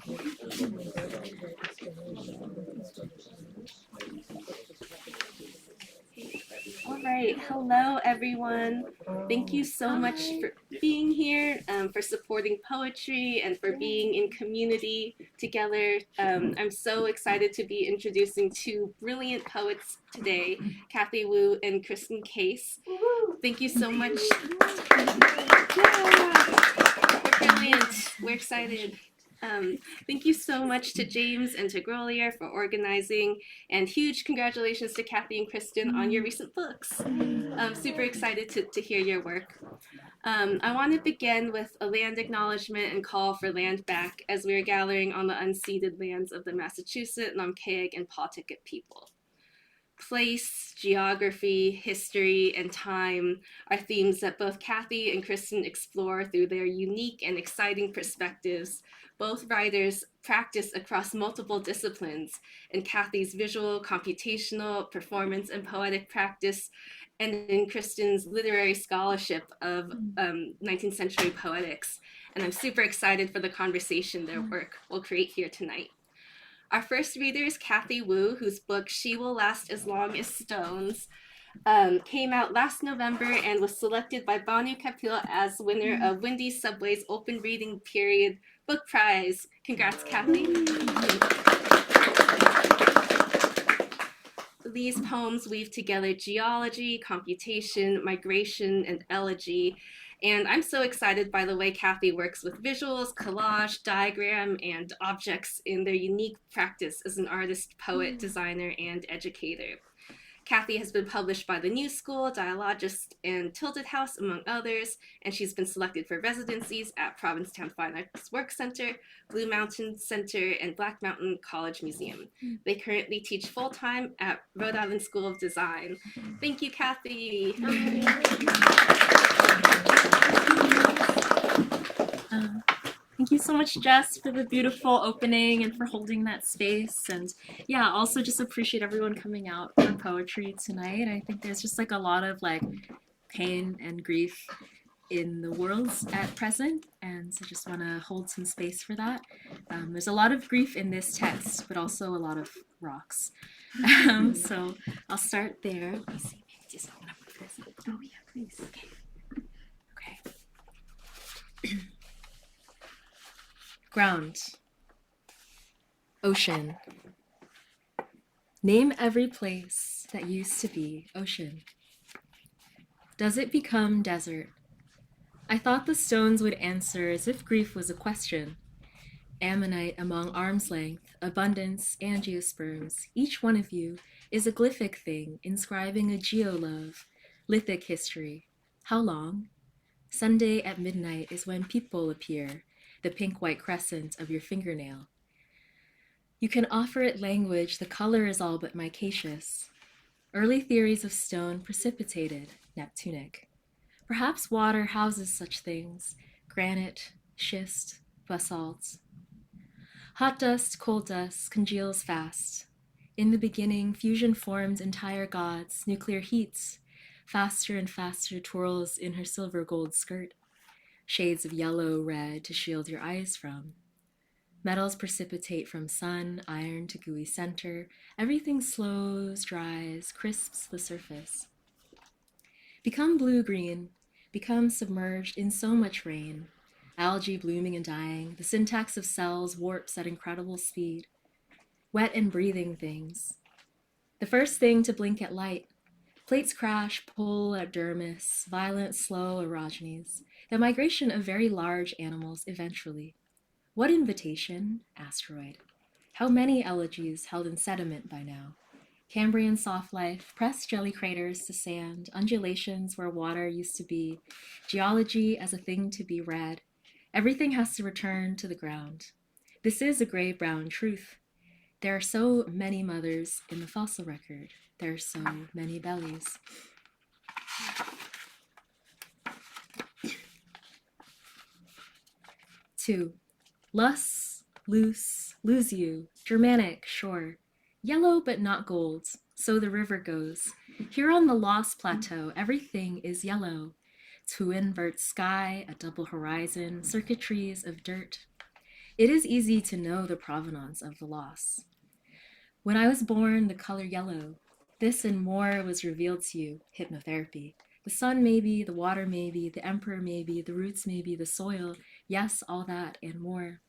All right, hello everyone. Thank you so much for being here, for supporting poetry, and for being in community together. I'm so excited to be introducing two brilliant poets today, Kathy Wu and Kristen Case. Thank you so much. We're brilliant. We're excited. Thank you so much to James and to Grolier for organizing, and huge congratulations to Kathy and Kristen on your recent books. I'm super excited to hear your work. I want to begin with a land acknowledgement and call for land back as we are gathering on the unceded lands of the Massachusetts, Namkayag, and Pawtucket people. Place, geography, history, and time are themes that both Kathy and Kristen explore through their unique and exciting perspectives. Both writers practice across multiple disciplines, and Kathy's visual, computational, performance, and poetic practice, and in Kristen's literary scholarship of 19th century poetics. And I'm super excited for the conversation their work will create here tonight. Our first reader is Kathy Wu, whose book She Will Last as Long as Stones came out last November and was selected by Banu Kapil as winner of Windy Subway's Open Reading Period Book Prize. Congrats, Kathy. These poems weave together geology, computation, migration, and elegy. And I'm so excited by the way Kathy works with visuals, collage, diagram, and objects in their unique practice as an artist, poet, designer, and educator. Kathy has been published by the New School, Dialogist, and Tilted House, among others, and she's been selected for residencies at Provincetown Fine Arts Work Center, Blue Mountain Center, and Black Mountain College Museum. They currently teach full-time at Rhode Island School of Design. Thank you, Kathy. Thank you so much, Jess, for the beautiful opening and for holding that space. And yeah, also just appreciate everyone coming out for poetry tonight. I think there's just like a lot of like pain and grief in the world at present. And so just want to hold some space for that. There's a lot of grief in this text, but also a lot of rocks. So I'll start there. Let me see, maybe just open up for this. Oh yeah, please. Okay. Ground. Ocean. Name every place that used to be ocean. Does it become desert? I thought the stones would answer as if grief was a question. Ammonite among arm's length, abundance, angiosperms, each one of you is a glyphic thing inscribing a geolove, lithic history. How long? Sunday at midnight is when people appear, the pink-white crescent of your fingernail. You can offer it language, the color is all but micaceous. Early theories of stone precipitated, Neptunic. Perhaps water houses such things, granite, schist, basalt. Hot dust, cold dust, congeals fast. In the beginning, fusion formed entire gods, nuclear heats. Faster and faster twirls in her silver gold skirt. Shades of yellow, red to shield your eyes from. Metals precipitate from sun, iron to gooey center. Everything slows, dries, crisps the surface. Become blue-green, become submerged in so much rain. Algae blooming and dying, the syntax of cells warps at incredible speed. Wet and breathing things. The first thing to blink at light. Plates crash, pull at dermis, violent, slow orogenies. The migration of very large animals eventually. What invitation? Asteroid. How many elegies held in sediment by now? Cambrian soft life, pressed jelly craters to sand, undulations where water used to be, geology as a thing to be read. Everything has to return to the ground. This is a gray-brown truth. There are so many mothers in the fossil record. There are so many bellies. Two, lus, loose, lose you, Germanic, sure. Yellow but not gold, so the river goes. Here on the Lost Plateau, everything is yellow. To invert sky, a double horizon, circuitries of dirt. It is easy to know the provenance of the loss. When I was born, the color yellow. This and more was revealed to you, hypnotherapy. The sun maybe, the water maybe, the emperor maybe, the roots maybe, the soil. Yes, all that and more.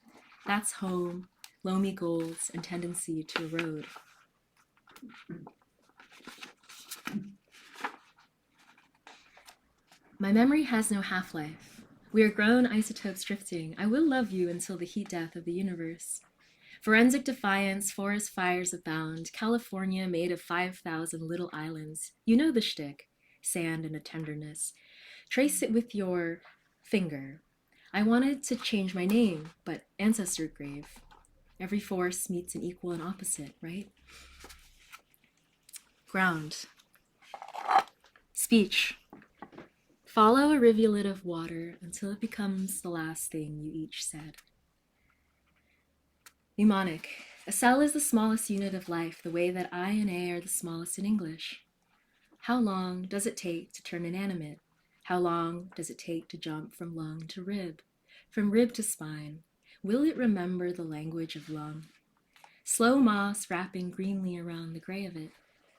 That's home, loamy golds, and tendency to erode. My memory has no half-life. We are grown isotopes drifting. I will love you until the heat death of the universe. Forensic defiance, forest fires abound, California made of 5,000 little islands. You know the shtick, sand and a tenderness. Trace it with your finger. I wanted to change my name, but ancestor grave. Every force meets an equal and opposite, right? Ground. Speech. Follow a rivulet of water until it becomes the last thing you each said. Mnemonic. A cell is the smallest unit of life, the way that I and A are the smallest in English. How long does it take to turn inanimate? How long does it take to jump from lung to rib? From rib to spine? Will it remember the language of lung? Slow moss wrapping greenly around the gray of it,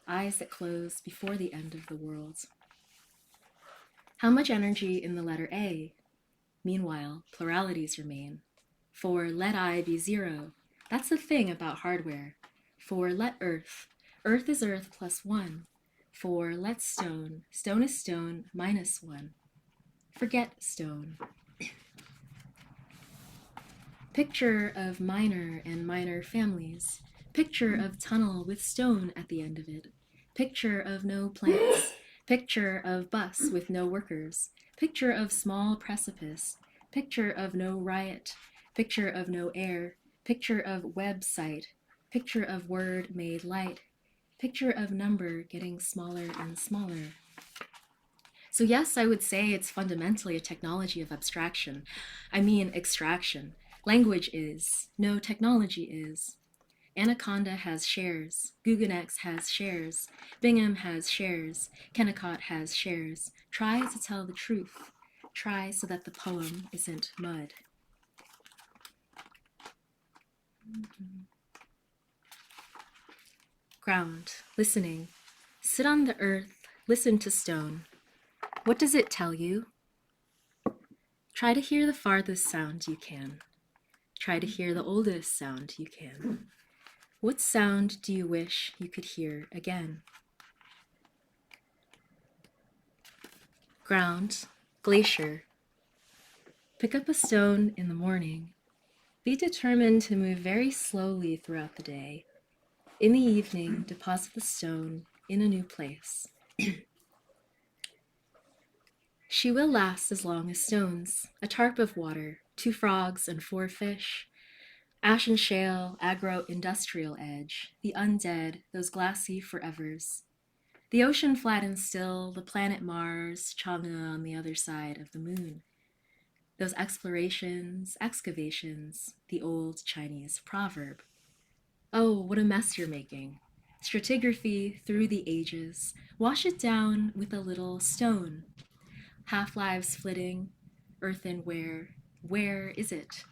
eyes that close before the end of the world. How much energy in the letter A? Meanwhile, pluralities remain. For let I be zero. That's the thing about hardware. For let earth. Earth is earth plus one. For let stone. Stone is stone minus one. Forget stone. Picture of minor and minor families. Picture of tunnel with stone at the end of it. Picture of no plants. Picture of bus with no workers. Picture of small precipice. Picture of no riot. Picture of no air. Picture of website. Picture of word made light. Picture of number getting smaller and smaller. So yes, I would say it's fundamentally a technology of abstraction. I mean extraction. Language is. No technology is. Anaconda has shares. Guggenex has shares. Bingham has shares. Kennicott has shares. Try to tell the truth. Try so that the poem isn't mud. Ground. Listening. Sit on the earth. Listen to stone. What does it tell you? Try to hear the farthest sound you can. Try to hear the oldest sound you can. What sound do you wish you could hear again? Ground. Glacier. Pick up a stone in the morning. Be determined to move very slowly throughout the day. In the evening, deposit the stone in a new place. She will last as long as stones, a tarp of water, 2 frogs and 4 fish, ash and shale, agro-industrial edge, the undead, those glassy forevers. The ocean flat and still, the planet Mars, Chang'e on the other side of the moon. Those explorations, excavations, the old Chinese proverb. Oh, what a mess you're making. Stratigraphy through the ages. Wash it down with a little stone. Half-lives flitting, earthenware. Where is it?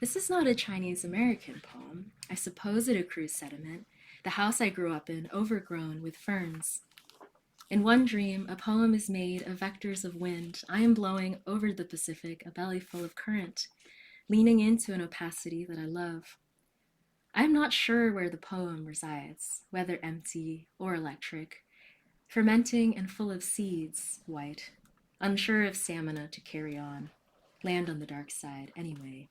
This is not a Chinese-American poem. I suppose it accrues sediment. The house I grew up in, overgrown with ferns. In one dream, a poem is made of vectors of wind. I am blowing over the Pacific, a belly full of current, leaning into an opacity that I love. I am not sure where the poem resides, whether empty or electric, fermenting and full of seeds, white, unsure of stamina to carry on, land on the dark side anyway.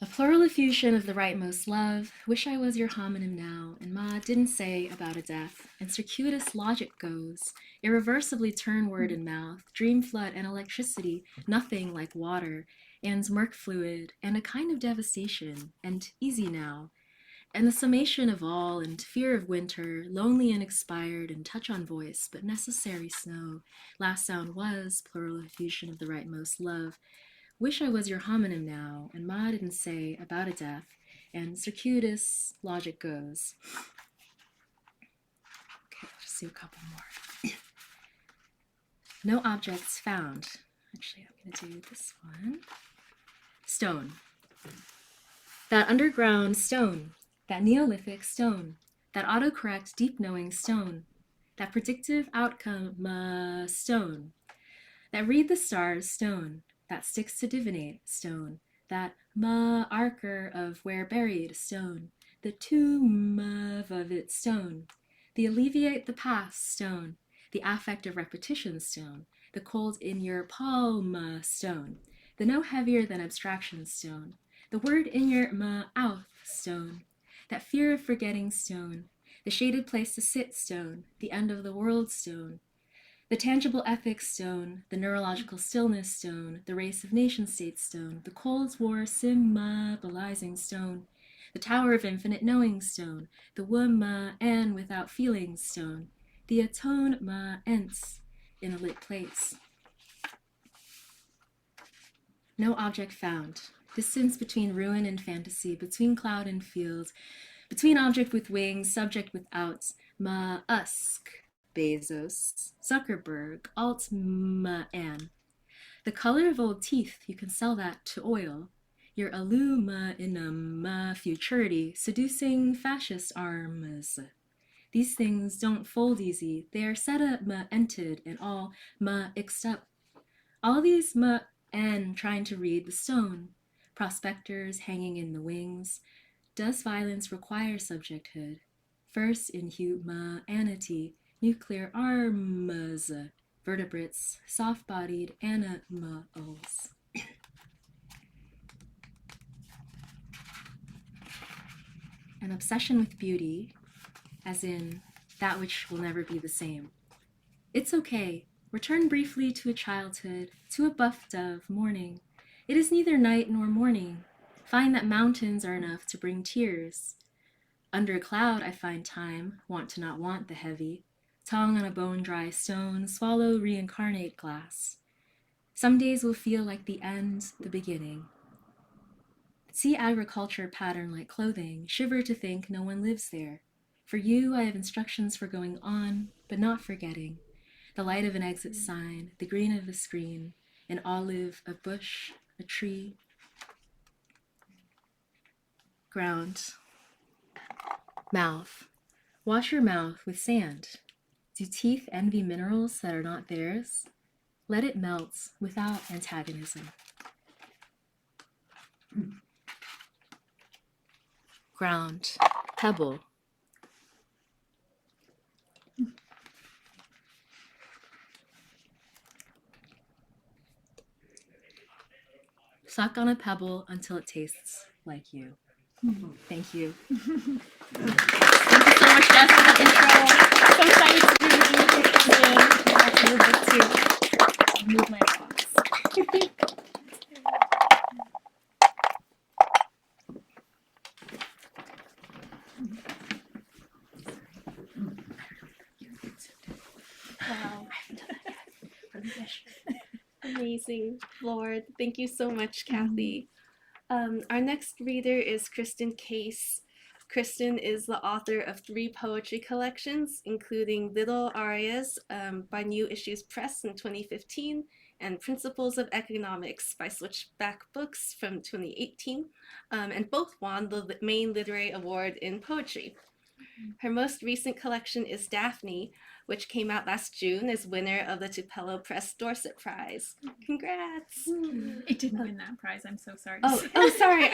A plural effusion of the rightmost love, wish I was your homonym now, and Ma didn't say about a death, and circuitous logic goes, irreversibly turn word in mouth, dream flood and electricity, nothing like water, and murk fluid, and a kind of devastation, and easy now, and the summation of all, and fear of winter, lonely and expired, and touch on voice, but necessary snow, last sound was, plural effusion of the rightmost love, wish I was your homonym now, and Ma didn't say about a death, and circuitous logic goes. Okay, let's just do a couple more. No objects found. Actually, I'm going to do this one. stone. That underground stone, that Neolithic stone, that autocorrect deep knowing stone, that predictive outcome stone, that read the stars stone, that sticks to divinate stone, that archer of where buried stone, the tomb of it stone, the alleviate the past stone, the affect of repetition stone, the cold in your palm stone, the no heavier than abstraction stone, the word in your mouth stone, that fear of forgetting stone, the shaded place to sit stone, the end of the world stone, the tangible ethics stone, the neurological stillness stone, the race of nation states stone, the Cold War symbolizing stone, the tower of infinite knowing stone, the and without feeling stone, the atonement in a lit place. No object found. Distance between ruin and fantasy, between cloud and field, between object with wings, subject without, usk, Bezos, Zuckerberg, Altman. The color of old teeth, you can sell that to oil. Your aluminum futurity, seducing fascist arms. These things don't fold easy. They are sedimented and all mixed up. All these and trying to read the stone. Prospectors hanging in the wings. Does violence require subjecthood? First in humanity, nuclear arms, vertebrates, soft-bodied animals. An obsession with beauty, as in that which will never be the same. It's okay. Return briefly to a childhood, to a buff dove morning. It is neither night nor morning. Find that mountains are enough to bring tears. Under a cloud I find time, want to not want the heavy. Tongue on a bone-dry stone, swallow reincarnate glass. Some days will feel like the end, the beginning. See agriculture pattern like clothing, shiver to think no one lives there. For you, I have instructions for going on, but not forgetting. The light of an exit sign, the green of a screen, an olive, a bush, a tree. Ground. Mouth. Wash your mouth with sand. Do teeth envy minerals that are not theirs? Let it melt without antagonism. Ground. Pebble. Suck on a pebble until it tastes like you. Thank you. Thank you so much, Jess, for the intro. So excited to be reading it today. I have to move it too. Move my box. Wow. Amazing, Lord. Thank you so much, Kathy. Our next reader is Kristen Case. Kristen is the author of 3 poetry collections, including Little Arias by New Issues Press in 2015 and Principles of Economics by Switchback Books from 2018, and both won the Maine Literary Award in Poetry. Her most recent collection is Daphne, which came out last June as winner of the Tupelo Press Dorset Prize. Congrats! It didn't win that prize. I'm so sorry. Oh, sorry.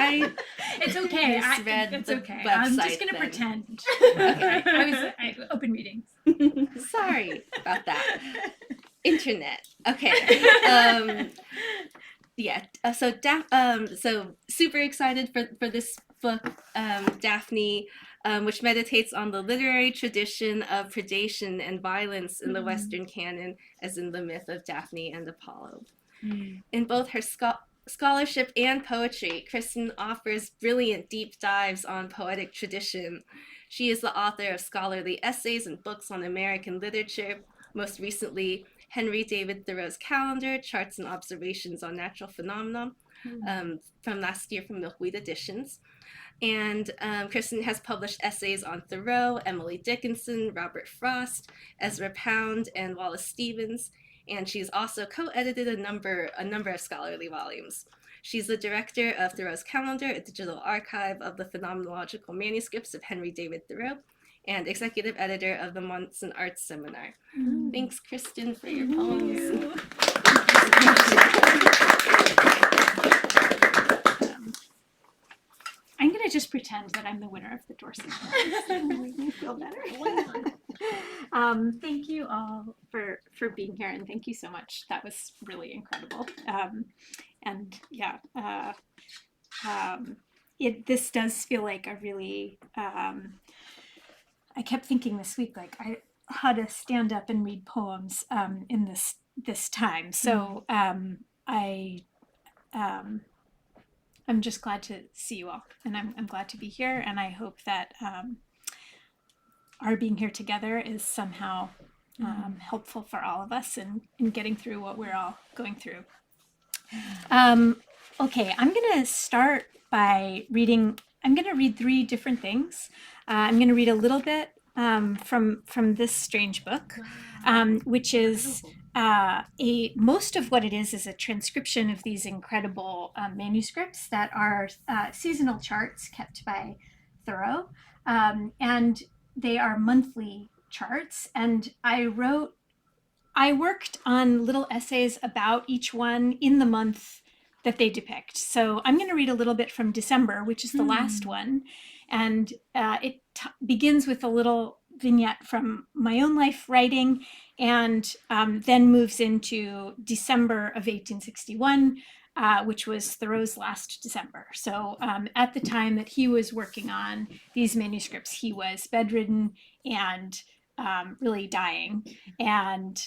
It's okay. It's okay. Website, I'm just gonna then. Pretend. Okay. I open meetings. Sorry about that. Internet. Okay. So super excited for this book, Daphne, which meditates on the literary tradition of predation and violence in the Western canon, as in the myth of Daphne and Apollo. In both her scholarship and poetry, Kristen offers brilliant deep dives on poetic tradition. She is the author of scholarly essays and books on American literature, most recently Henry David Thoreau's Calendar, Charts and Observations on Natural Phenomena, from last year from Milkweed Editions. And Kristen has published essays on Thoreau, Emily Dickinson, Robert Frost, Ezra Pound, and Wallace Stevens, and she's also co-edited a number of scholarly volumes. She's the director of Thoreau's Calendar, a digital archive of the phenomenological manuscripts of Henry David Thoreau, and executive editor of the Monson Arts Seminar. Thanks, Kristen, for your poems. I'm gonna just pretend that I'm the winner of the Dorset. Make me feel better. Thank you all for being here, and thank you so much. That was really incredible. And yeah, this does feel like a really. I kept thinking this week, like how to stand up and read poems in this time. So I'm just glad to see you all, and I'm glad to be here, and I hope that our being here together is somehow helpful for all of us in getting through what we're all going through. Okay, I'm going to start by reading. I'm going to read 3 different things. I'm going to read a little bit from this strange book, which is most of what it is a transcription of these incredible manuscripts that are seasonal charts kept by Thoreau, and they are monthly charts. And I worked on little essays about each one in the month that they depict. So I'm going to read a little bit from December, which is the last one, and it begins with a little vignette from my own life writing, and then moves into December of 1861, which was Thoreau's last December. So at the time that he was working on these manuscripts, he was bedridden and really dying. And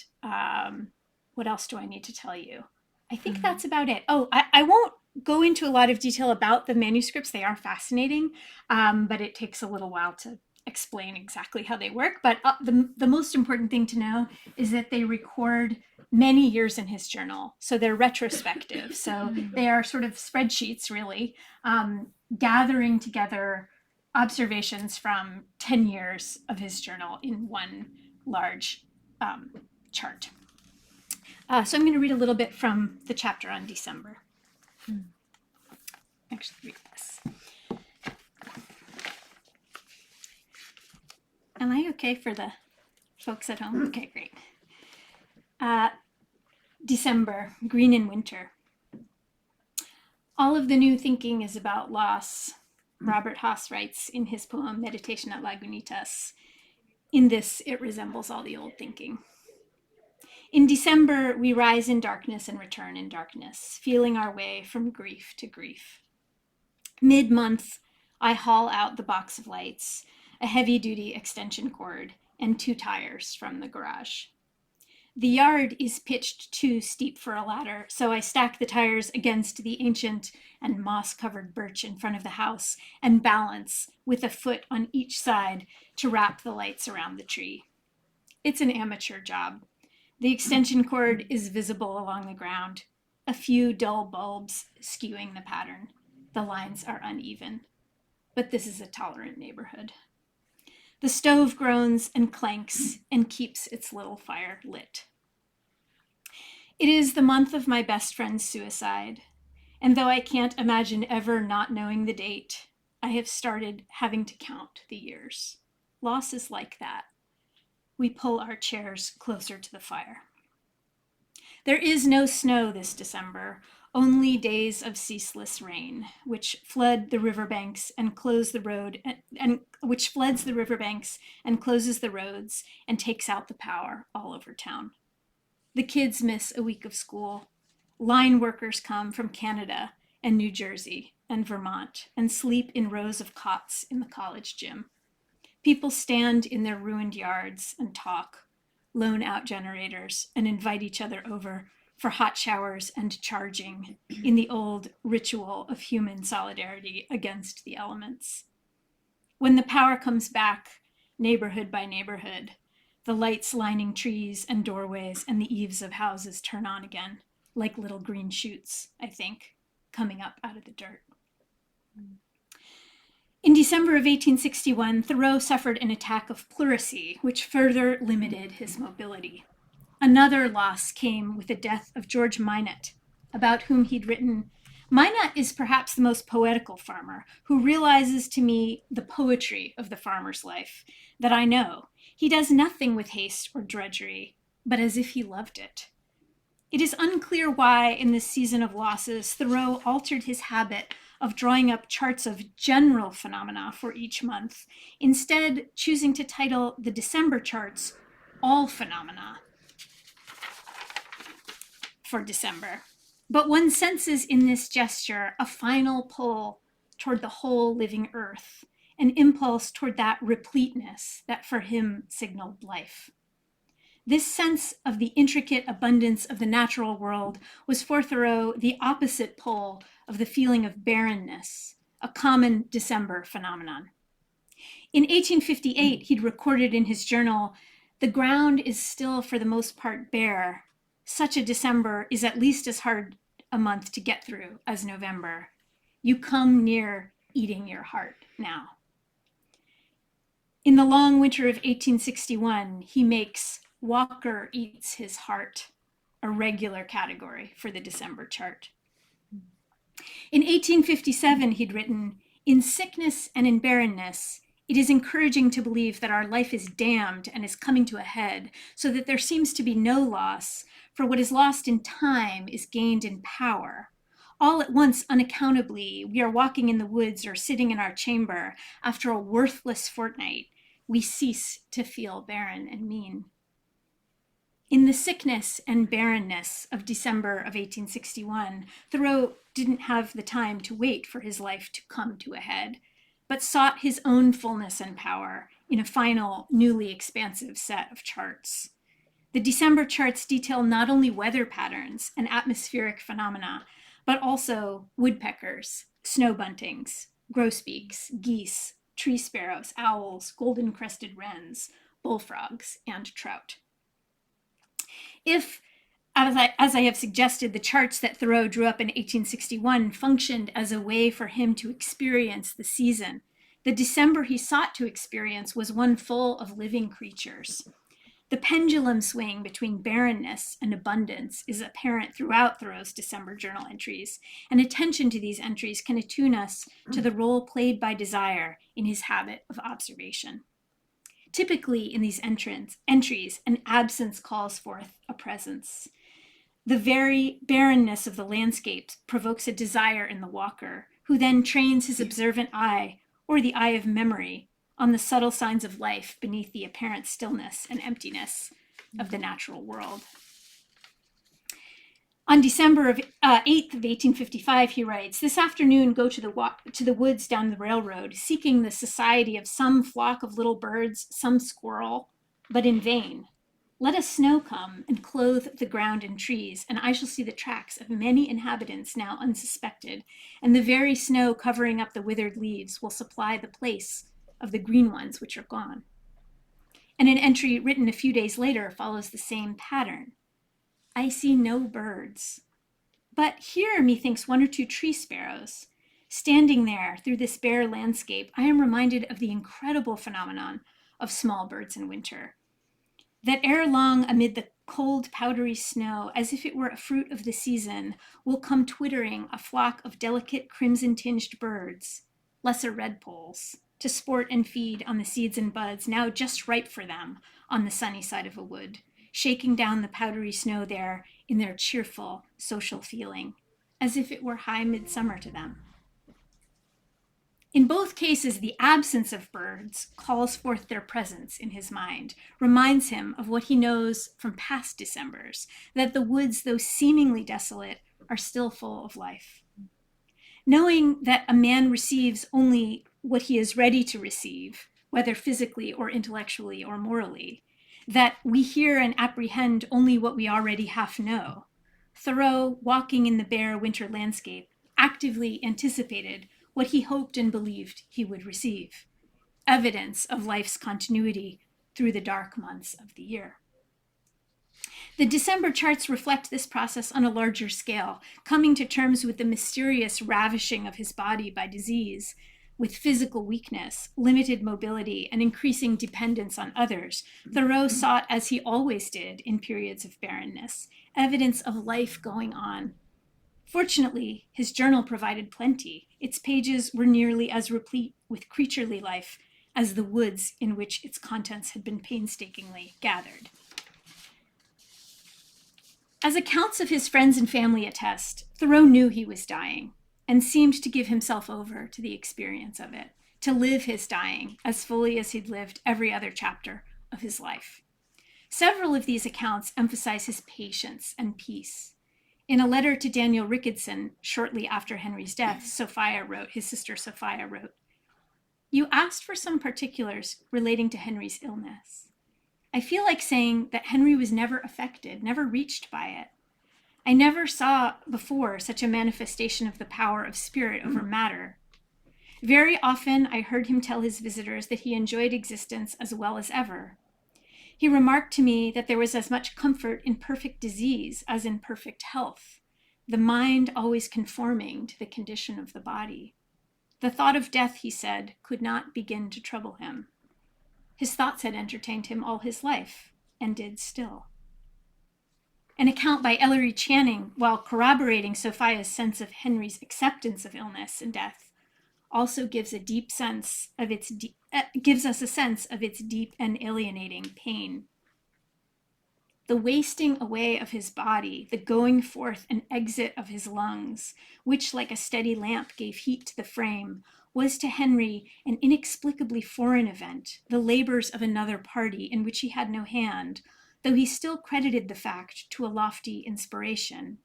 what else do I need to tell you? I think that's about it. Oh, I won't go into a lot of detail about the manuscripts. They are fascinating, but it takes a little while to explain exactly how they work. But the most important thing to know is that they record many years in his journal. So they're retrospective. So they are sort of spreadsheets, really, gathering together observations from 10 years of his journal in one large chart. So I'm going to read a little bit from the chapter on December. Actually, read this. Am I okay for the folks at home? Okay, great. December, green in winter. All of the new thinking is about loss, Robert Haas writes in his poem Meditation at Lagunitas. In this, it resembles all the old thinking. In December, we rise in darkness and return in darkness, feeling our way from grief to grief. Mid-month, I haul out the box of lights, a heavy-duty extension cord, and 2 tires from the garage. The yard is pitched too steep for a ladder, so I stack the tires against the ancient and moss-covered birch in front of the house and balance with a foot on each side to wrap the lights around the tree. It's an amateur job. The extension cord is visible along the ground, a few dull bulbs skewing the pattern. The lines are uneven, but this is a tolerant neighborhood. The stove groans and clanks and keeps its little fire lit. It is the month of my best friend's suicide, and though I can't imagine ever not knowing the date, I have started having to count the years. Loss is like that. We pull our chairs closer to the fire. There is no snow this December, only days of ceaseless rain, which flood the riverbanks and close the road, and which floods the riverbanks and closes the roads and takes out the power all over town. The kids miss a week of school. Line workers come from Canada and New Jersey and Vermont and sleep in rows of cots in the college gym. People stand in their ruined yards and talk, loan out generators, and invite each other over for hot showers and charging in the old ritual of human solidarity against the elements. When the power comes back, neighborhood by neighborhood, the lights lining trees and doorways and the eaves of houses turn on again, like little green shoots, I think, coming up out of the dirt. In December of 1861, Thoreau suffered an attack of pleurisy, which further limited his mobility. Another loss came with the death of George Minot, about whom he'd written, Minot is perhaps the most poetical farmer who realizes to me the poetry of the farmer's life that I know. He does nothing with haste or drudgery, but as if he loved it. It is unclear why, in this season of losses, Thoreau altered his habit of drawing up charts of general phenomena for each month, instead choosing to title the December charts All Phenomena for December. But one senses in this gesture a final pull toward the whole living earth, an impulse toward that repleteness that for him signaled life. This sense of the intricate abundance of the natural world was for Thoreau the opposite pole of the feeling of barrenness, a common December phenomenon. In 1858, he'd recorded in his journal, "The ground is still for the most part bare. Such a December is at least as hard a month to get through as November. You come near eating your heart now." In the long winter of 1861, he makes "Walker Eats His Heart" a regular category for the December chart. In 1857, he'd written, "In sickness and in barrenness, it is encouraging to believe that our life is damned and is coming to a head, so that there seems to be no loss, for what is lost in time is gained in power. All at once, unaccountably, we are walking in the woods or sitting in our chamber. After a worthless fortnight, we cease to feel barren and mean." In the sickness and barrenness of December of 1861, Thoreau didn't have the time to wait for his life to come to a head, but sought his own fullness and power in a final, newly expansive set of charts. The December charts detail not only weather patterns and atmospheric phenomena, but also woodpeckers, snow buntings, grosbeaks, geese, tree sparrows, owls, golden-crested wrens, bullfrogs, and trout. If, as I have suggested, the charts that Thoreau drew up in 1861 functioned as a way for him to experience the season, the December he sought to experience was one full of living creatures. The pendulum swing between barrenness and abundance is apparent throughout Thoreau's December journal entries, and attention to these entries can attune us to the role played by desire in his habit of observation. Typically, in these entries, an absence calls forth a presence. The very barrenness of the landscapes provokes a desire in the walker, who then trains his observant eye, or the eye of memory, on the subtle signs of life beneath the apparent stillness and emptiness of the natural world. On December 8th of 1855, he writes, "This afternoon go to the woods down the railroad, seeking the society of some flock of little birds, some squirrel, but in vain. Let a snow come and clothe the ground and trees, and I shall see the tracks of many inhabitants now unsuspected, and the very snow covering up the withered leaves will supply the place of the green ones which are gone." And an entry written a few days later follows the same pattern. "I see no birds, but here, methinks, one or two tree sparrows. Standing there through this bare landscape, I am reminded of the incredible phenomenon of small birds in winter, that ere long, amid the cold, powdery snow, as if it were a fruit of the season, will come twittering a flock of delicate crimson-tinged birds, lesser redpolls, to sport and feed on the seeds and buds now just ripe for them on the sunny side of a wood, shaking down the powdery snow there in their cheerful social feeling, as if it were high midsummer to them." In both cases, the absence of birds calls forth their presence in his mind, reminds him of what he knows from past Decembers, that the woods, though seemingly desolate, are still full of life. Knowing that a man receives only what he is ready to receive, whether physically or intellectually or morally, that we hear and apprehend only what we already half know, Thoreau, walking in the bare winter landscape, actively anticipated what he hoped and believed he would receive, evidence of life's continuity through the dark months of the year. The December charts reflect this process on a larger scale, coming to terms with the mysterious ravishing of his body by disease, with physical weakness, limited mobility, and increasing dependence on others. Thoreau sought, as he always did in periods of barrenness, evidence of life going on Fortunately, his journal provided plenty. Its pages were nearly as replete with creaturely life as the woods in which its contents had been painstakingly gathered. As accounts of his friends and family attest, Thoreau knew he was dying and seemed to give himself over to the experience of it, to live his dying as fully as he'd lived every other chapter of his life. Several of these accounts emphasize his patience and peace. In a letter to Daniel Ricketson shortly after Henry's death, his sister Sophia wrote, "You asked for some particulars relating to Henry's illness. I feel like saying that Henry was never affected, never reached by it. I never saw before such a manifestation of the power of spirit over matter. Very often I heard him tell his visitors that he enjoyed existence as well as ever. He remarked to me that there was as much comfort in perfect disease as in perfect health, the mind always conforming to the condition of the body. The thought of death, he said, could not begin to trouble him. His thoughts had entertained him all his life, and did still." An account by Ellery Channing, while corroborating Sophia's sense of Henry's acceptance of illness and death, also gives us a sense of its deep and alienating pain. The wasting away of his body, the going forth and exit of his lungs, which like a steady lamp gave heat to the frame, was to Henry an inexplicably foreign event, the labors of another party in which he had no hand, though he still credited the fact to a lofty inspiration.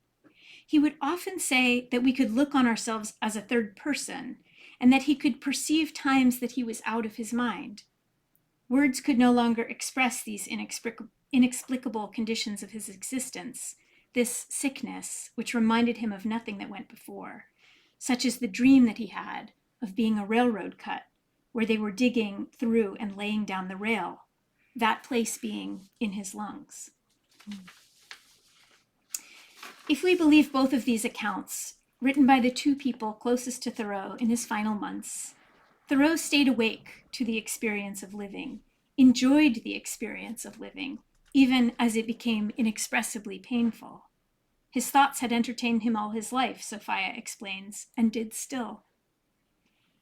He would often say that we could look on ourselves as a third person, and that he could perceive times that he was out of his mind. Words could no longer express these inexplicable conditions of his existence, this sickness which reminded him of nothing that went before, such as the dream that he had of being a railroad cut, where they were digging through and laying down the rail, that place being in his lungs. If we believe both of these accounts, written by the two people closest to Thoreau in his final months, Thoreau stayed awake to the experience of living, enjoyed the experience of living, even as it became inexpressibly painful. His thoughts had entertained him all his life, Sophia explains, and did still.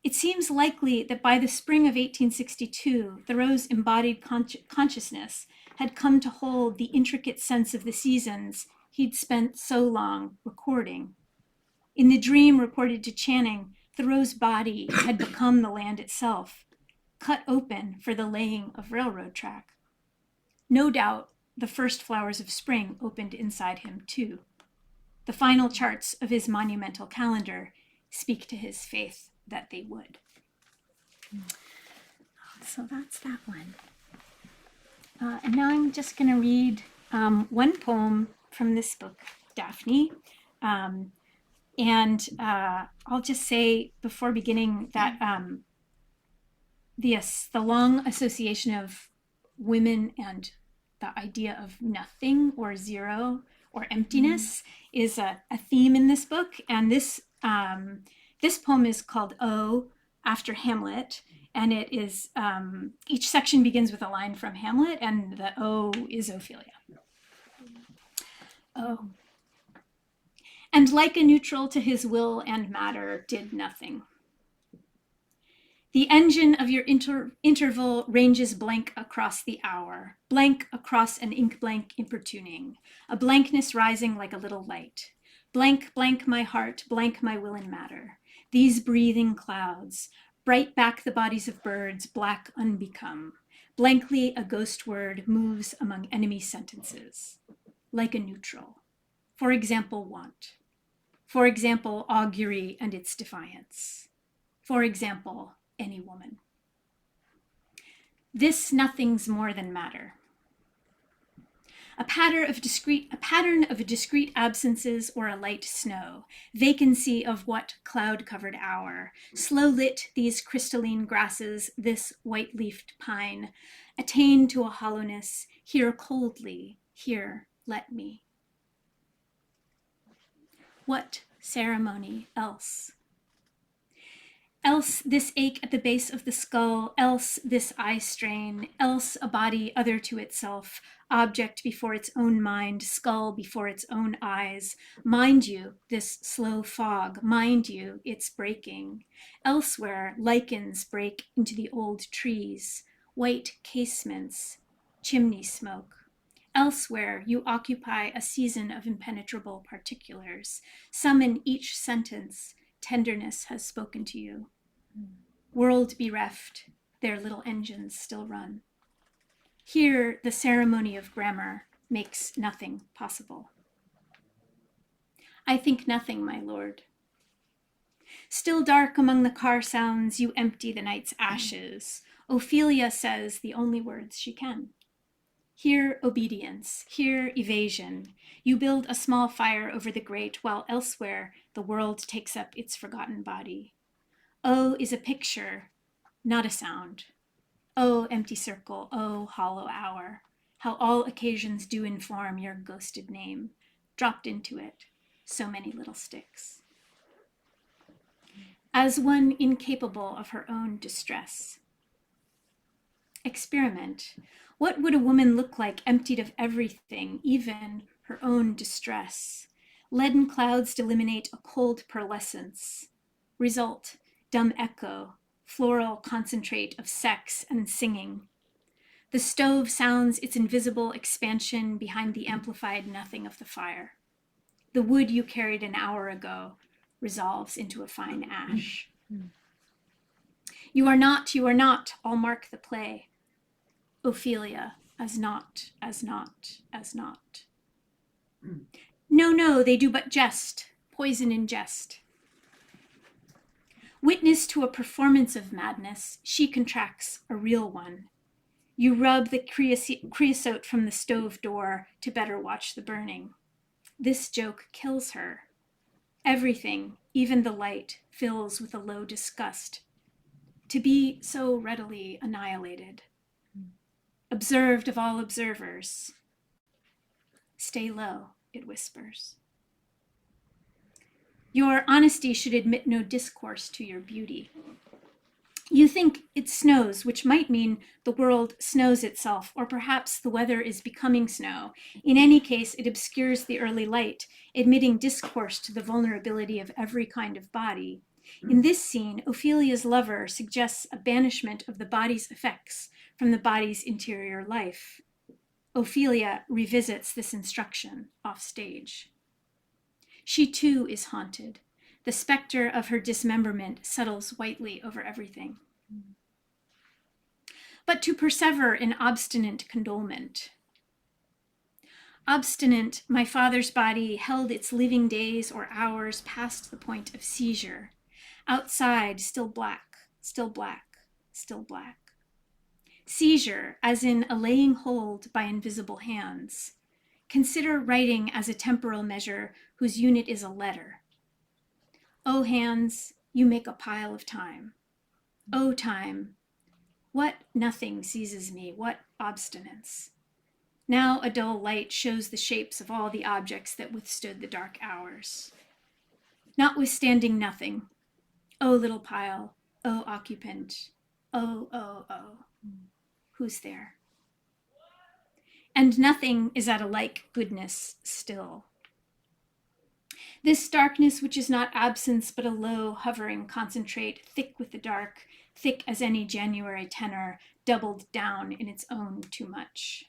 It seems likely that by the spring of 1862, Thoreau's embodied consciousness had come to hold the intricate sense of the seasons he'd spent so long recording. In the dream reported to Channing, Thoreau's body had become the land itself, cut open for the laying of railroad track. No doubt, the first flowers of spring opened inside him too. The final charts of his monumental calendar speak to his faith that they would. So that's that one. And now I'm just going to read one poem from this book, Daphne. And I'll just say before beginning that the long association of women and the idea of nothing or zero or emptiness is a theme in this book. And this poem is called O, after Hamlet. And it is, each section begins with a line from Hamlet, and the O is Ophelia. O. And like a neutral to his will and matter, did nothing. The engine of your interval ranges blank across the hour, blank across an ink blank importuning, a blankness rising like a little light. Blank, blank my heart, blank my will and matter. These breathing clouds, bright back the bodies of birds, black unbecome. Blankly a ghost word moves among enemy sentences, like a neutral. For example, want. For example, augury and its defiance. For example, any woman. This nothing's more than matter. A pattern of discrete absences or a light snow, vacancy of what cloud-covered hour, slow lit these crystalline grasses, this white-leafed pine, attain to a hollowness, here coldly, here let me. What ceremony else? else this ache at the base of the skull, else this eye strain, else a body other to itself, object before its own mind, skull before its own eyes. Mind you, this slow fog, mind you, it's breaking. Elsewhere, lichens break into the old trees, white casements, chimney smoke. Elsewhere, you occupy a season of impenetrable particulars. Some in each sentence, tenderness has spoken to you. World bereft, their little engines still run. Here, the ceremony of grammar makes nothing possible. I think nothing, my lord. Still dark among the car sounds, you empty the night's ashes. Ophelia says the only words she can. Here, obedience, here, evasion. You build a small fire over the grate, while elsewhere the world takes up its forgotten body. O is a picture, not a sound. O empty circle, O hollow hour, how all occasions do inform your ghosted name, dropped into it, so many little sticks. As one incapable of her own distress. Experiment. What would a woman look like emptied of everything, even her own distress? Leaden clouds delimitate a cold pearlescence. Result, dumb echo, floral concentrate of sex and singing. The stove sounds its invisible expansion behind the amplified nothing of the fire. The wood you carried an hour ago resolves into a fine ash. You are not, I'll mark the play. Ophelia, as not, as not, as not. No, they do but jest, poison in jest. Witness to a performance of madness, she contracts a real one. You rub the creosote from the stove door to better watch the burning. This joke kills her. Everything, even the light, fills with a low disgust. To be so readily annihilated. Observed of all observers. Stay low, it whispers. Your honesty should admit no discourse to your beauty. You think it snows, which might mean the world snows itself, or perhaps the weather is becoming snow. In any case, it obscures the early light, admitting discourse to the vulnerability of every kind of body. In this scene, Ophelia's lover suggests a banishment of the body's effects from the body's interior life. Ophelia revisits this instruction off stage. She too is haunted. The specter of her dismemberment settles whitely over everything. But to persever in obstinate condolement. Obstinate, my father's body held its living days or hours past the point of seizure. Outside, still black, still black, still black. Seizure, as in a laying hold by invisible hands. Consider writing as a temporal measure whose unit is a letter. O hands, you make a pile of time. O time, what nothing seizes me, what obstinance. Now a dull light shows the shapes of all the objects that withstood the dark hours. Notwithstanding nothing, O little pile, O occupant, O, who's there? And nothing is at a like goodness still. This darkness which is not absence but a low hovering concentrate, thick with the dark, thick as any January tenor, doubled down in its own too much.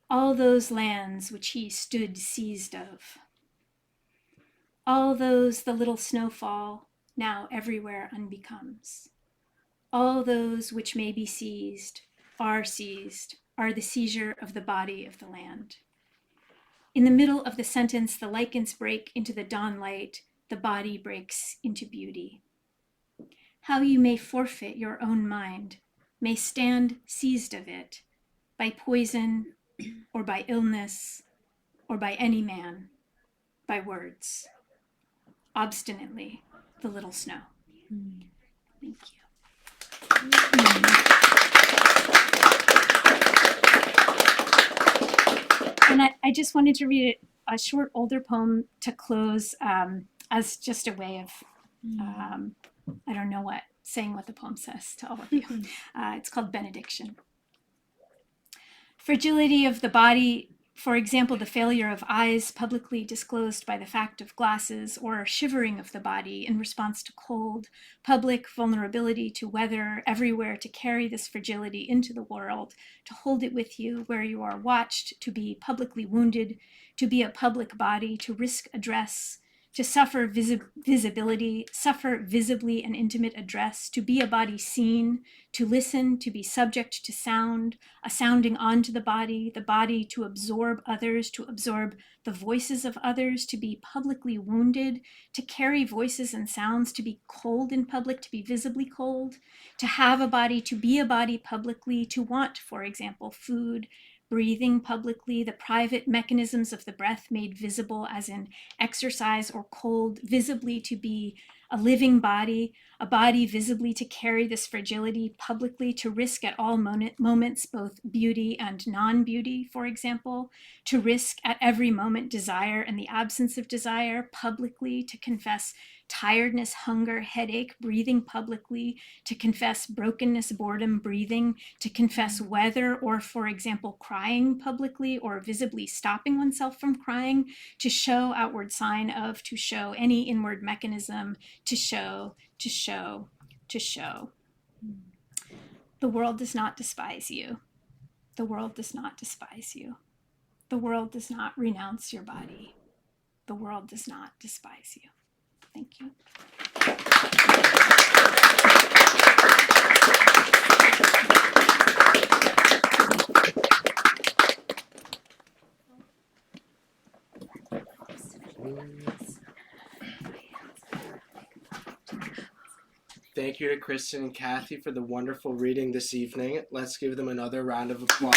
All those lands which he stood seized of. All those the little snowfall now everywhere unbecomes. All those which may be seized, are the seizure of the body of the land. In the middle of the sentence, the lichens break into the dawn light, the body breaks into beauty. How you may forfeit your own mind, may stand seized of it, by poison, or by illness, or by any man, by words. Obstinately, the little snow. Thank you. And I just wanted to read a short older poem to close as just a way of I don't know saying what the poem says to all of you. It's called Benediction. Fragility of the body, for example, the failure of eyes publicly disclosed by the fact of glasses, or shivering of the body in response to cold, public vulnerability to weather, everywhere to carry this fragility into the world, to hold it with you where you are watched, to be publicly wounded, to be a public body, to risk address, to suffer visibility, suffer visibly an intimate address, to be a body seen, to listen, to be subject to sound, a sounding onto the body to absorb others, to absorb the voices of others, to be publicly wounded, to carry voices and sounds, to be cold in public, to be visibly cold, to have a body, to be a body publicly, to want, for example, food, breathing publicly, the private mechanisms of the breath made visible as in exercise or cold, visibly to be a living body, a body visibly to carry this fragility publicly, to risk at all moments both beauty and non-beauty, for example, to risk at every moment desire and the absence of desire publicly, to confess tiredness, hunger, headache, breathing publicly, to confess brokenness, boredom, breathing, to confess weather, or for example, crying publicly or visibly stopping oneself from crying, to show outward sign of, to show any inward mechanism, to show. The world does not despise you. The world does not despise you. The world does not renounce your body. The world does not despise you. Thank you. Thank you to Kristen and Kathy for the wonderful reading this evening. Let's give them another round of applause.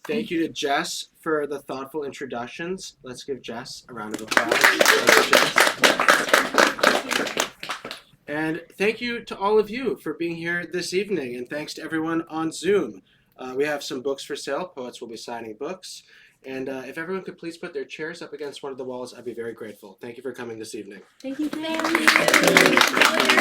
Thank you to Jess for the thoughtful introductions. Let's give Jess a round of applause. And thank you to all of you for being here this evening. And thanks to everyone on Zoom. We have some books for sale. Poets will be signing books. And if everyone could please put their chairs up against one of the walls, I'd be very grateful. Thank you for coming this evening. Thank you. Thank you.